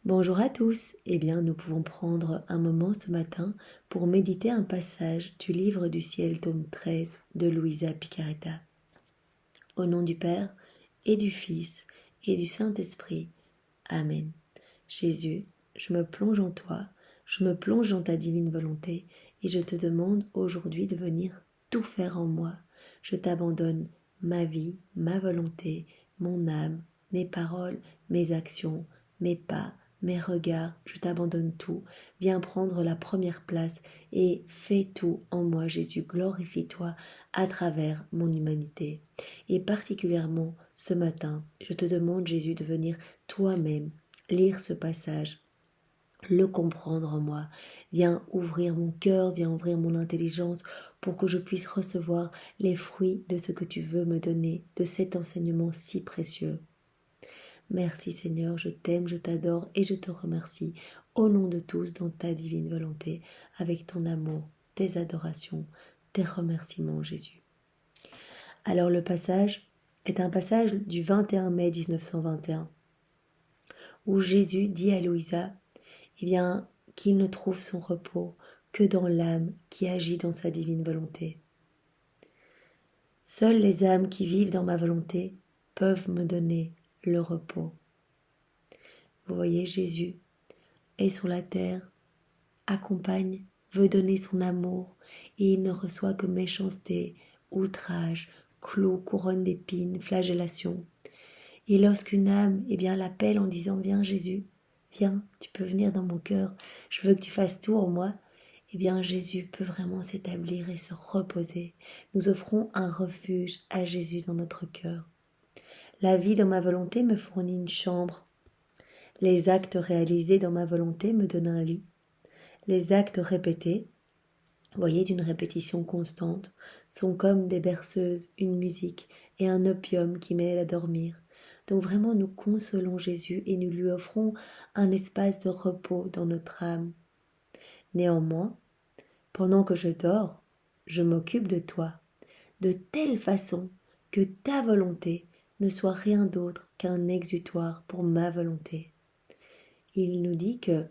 Bonjour à tous, nous pouvons prendre un moment ce matin pour méditer un passage du livre du ciel tome 13 de Luisa Picaretta. Au nom du Père et du Fils et du Saint-Esprit. Amen. Jésus, je me plonge en toi, je me plonge dans ta divine volonté et je te demande aujourd'hui de venir tout faire en moi. Je t'abandonne ma vie, ma volonté, mon âme, mes paroles, mes actions, mes pas, mes regards, je t'abandonne tout. Viens prendre la première place et fais tout en moi, Jésus. Glorifie-toi à travers mon humanité. Et particulièrement ce matin, je te demande, Jésus, de venir toi-même lire ce passage, le comprendre en moi. Viens ouvrir mon cœur, viens ouvrir mon intelligence pour que je puisse recevoir les fruits de ce que tu veux me donner, de cet enseignement si précieux. Merci Seigneur, je t'aime, je t'adore et je te remercie au nom de tous dans ta divine volonté, avec ton amour, tes adorations, tes remerciements Jésus. Alors le passage est un passage du 21 mai 1921 où Jésus dit à Louisa qu'il ne trouve son repos que dans l'âme qui agit dans sa divine volonté. Seules les âmes qui vivent dans ma volonté peuvent me donner le repos. Vous voyez, Jésus est sur la terre, accompagne, veut donner son amour, et il ne reçoit que méchanceté, outrage, clous, couronne d'épines, flagellation. Et lorsqu'une âme l'appelle en disant « Viens Jésus, viens, tu peux venir dans mon cœur, je veux que tu fasses tout en moi », Jésus peut vraiment s'établir et se reposer. Nous offrons un refuge à Jésus dans notre cœur. La vie dans ma volonté me fournit une chambre. Les actes réalisés dans ma volonté me donnent un lit. Les actes répétés, d'une répétition constante, sont comme des berceuses, une musique et un opium qui m'aide à dormir. Donc vraiment, nous consolons Jésus et nous lui offrons un espace de repos dans notre âme. Néanmoins, pendant que je dors, je m'occupe de toi, de telle façon que ta volonté ne soit rien d'autre qu'un exutoire pour ma volonté. Il nous dit que,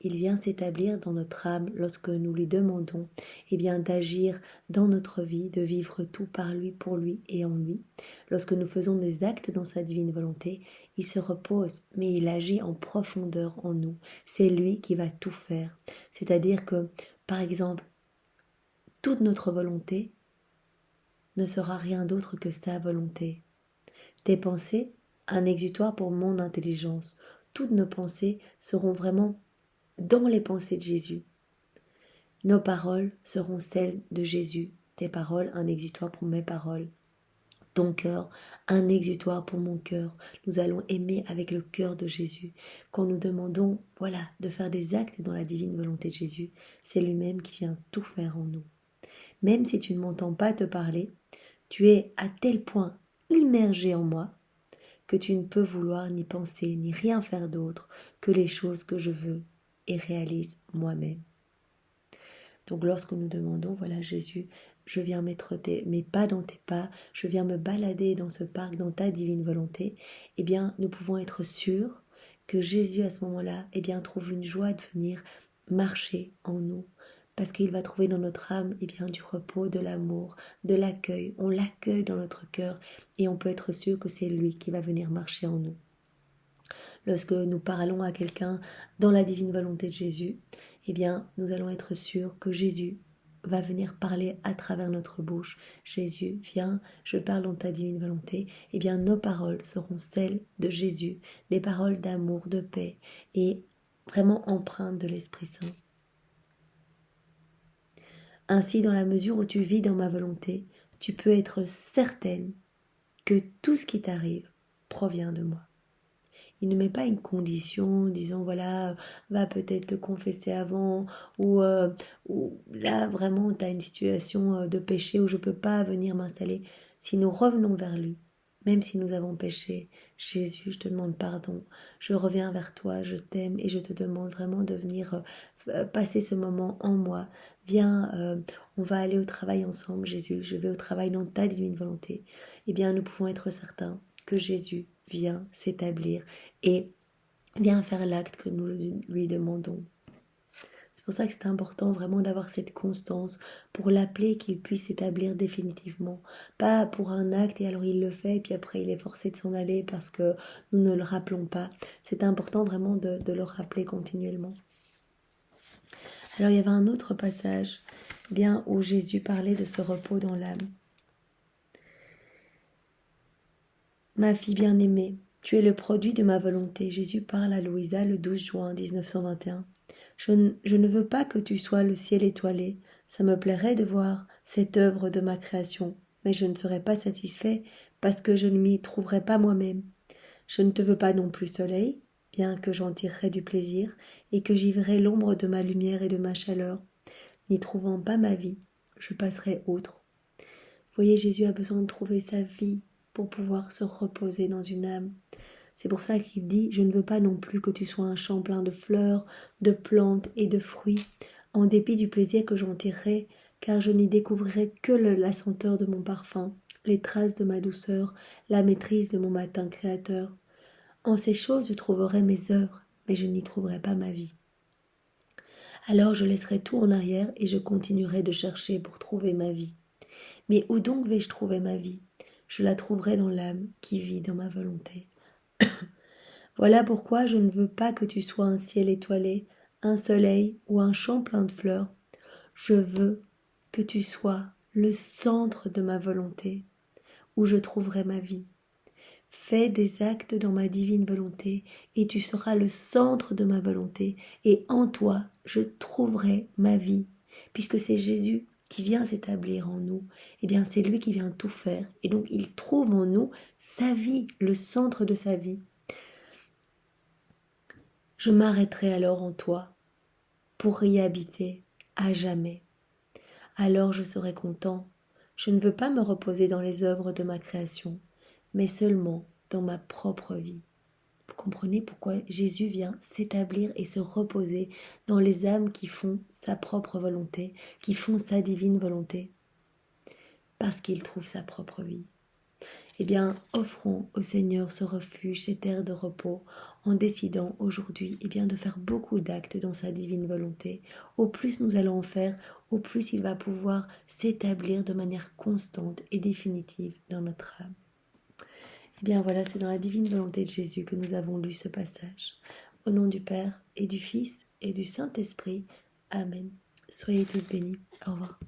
il vient s'établir dans notre âme lorsque nous lui demandons d'agir dans notre vie, de vivre tout par lui, pour lui et en lui. Lorsque nous faisons des actes dans sa divine volonté, il se repose, mais il agit en profondeur en nous. C'est lui qui va tout faire. C'est-à-dire que, par exemple, toute notre volonté ne sera rien d'autre que sa volonté. Tes pensées, un exutoire pour mon intelligence. Toutes nos pensées seront vraiment dans les pensées de Jésus. Nos paroles seront celles de Jésus. Tes paroles, un exutoire pour mes paroles. Ton cœur, un exutoire pour mon cœur. Nous allons aimer avec le cœur de Jésus. Quand nous demandons, de faire des actes dans la divine volonté de Jésus, c'est lui-même qui vient tout faire en nous. Même si tu ne m'entends pas te parler, tu es à tel point immergé en moi que tu ne peux vouloir ni penser ni rien faire d'autre que les choses que je veux et réalise moi-même. Donc lorsque nous demandons, Jésus, je viens mettre mes pas dans tes pas, je viens me balader dans ce parc, dans ta divine volonté, nous pouvons être sûrs que Jésus à ce moment-là, trouve une joie de venir marcher en nous, parce qu'il va trouver dans notre âme du repos, de l'amour, de l'accueil. On l'accueille dans notre cœur et on peut être sûr que c'est lui qui va venir marcher en nous. Lorsque nous parlons à quelqu'un dans la divine volonté de Jésus, nous allons être sûrs que Jésus va venir parler à travers notre bouche. Jésus, viens, je parle dans ta divine volonté. Nos paroles seront celles de Jésus, des paroles d'amour, de paix et vraiment empreintes de l'Esprit Saint. Ainsi, dans la mesure où tu vis dans ma volonté, tu peux être certaine que tout ce qui t'arrive provient de moi. Il ne met pas une condition disant va peut-être te confesser avant ou là vraiment tu as une situation de péché où je ne peux pas venir m'installer. Si nous revenons vers lui, même si nous avons péché, Jésus, je te demande pardon, je reviens vers toi, je t'aime et je te demande vraiment de venir passer ce moment en moi. Viens, on va aller au travail ensemble, Jésus, je vais au travail dans ta divine volonté. Nous pouvons être certains que Jésus vient s'établir et vient faire l'acte que nous lui demandons. C'est pour ça que c'est important vraiment d'avoir cette constance pour l'appeler, qu'il puisse s'établir définitivement. Pas pour un acte et alors il le fait et puis après il est forcé de s'en aller parce que nous ne le rappelons pas. C'est important vraiment de le rappeler continuellement. Alors il y avait un autre passage bien où Jésus parlait de ce repos dans l'âme. Ma fille bien-aimée, tu es le produit de ma volonté. Jésus parle à Louisa le 12 juin 1921. Je ne veux pas que tu sois le ciel étoilé. Ça me plairait de voir cette œuvre de ma création, mais je ne serai pas satisfait parce que je ne m'y trouverai pas moi-même. Je ne te veux pas non plus soleil, bien que j'en tirerai du plaisir et que j'y verrai l'ombre de ma lumière et de ma chaleur. N'y trouvant pas ma vie, je passerai autre. Vous voyez, Jésus a besoin de trouver sa vie pour pouvoir se reposer dans une âme. C'est pour ça qu'il dit « Je ne veux pas non plus que tu sois un champ plein de fleurs, de plantes et de fruits, en dépit du plaisir que j'en tirerai, car je n'y découvrirai que la senteur de mon parfum, les traces de ma douceur, la maîtrise de mon matin créateur. En ces choses je trouverai mes œuvres, mais je n'y trouverai pas ma vie. Alors je laisserai tout en arrière et je continuerai de chercher pour trouver ma vie. Mais où donc vais-je trouver ma vie? Je la trouverai dans l'âme qui vit dans ma volonté. Voilà pourquoi je ne veux pas que tu sois un ciel étoilé, un soleil ou un champ plein de fleurs. Je veux que tu sois le centre de ma volonté, où je trouverai ma vie. Fais des actes dans ma divine volonté, et tu seras le centre de ma volonté, et en toi je trouverai ma vie, puisque c'est Jésus qui vient s'établir en nous, eh bien c'est lui qui vient tout faire, et donc il trouve en nous sa vie, le centre de sa vie. Je m'arrêterai alors en toi, pour y habiter à jamais. Alors je serai content. Je ne veux pas me reposer dans les œuvres de ma création, mais seulement dans ma propre vie. Vous comprenez pourquoi Jésus vient s'établir et se reposer dans les âmes qui font sa propre volonté, qui font sa divine volonté, parce qu'il trouve sa propre vie. Eh bien, offrons au Seigneur ce refuge, cette aire de repos, en décidant aujourd'hui de faire beaucoup d'actes dans sa divine volonté. Au plus nous allons en faire, au plus il va pouvoir s'établir de manière constante et définitive dans notre âme. Eh bien voilà, c'est dans la divine volonté de Jésus que nous avons lu ce passage. Au nom du Père et du Fils et du Saint-Esprit. Amen. Soyez tous bénis. Au revoir.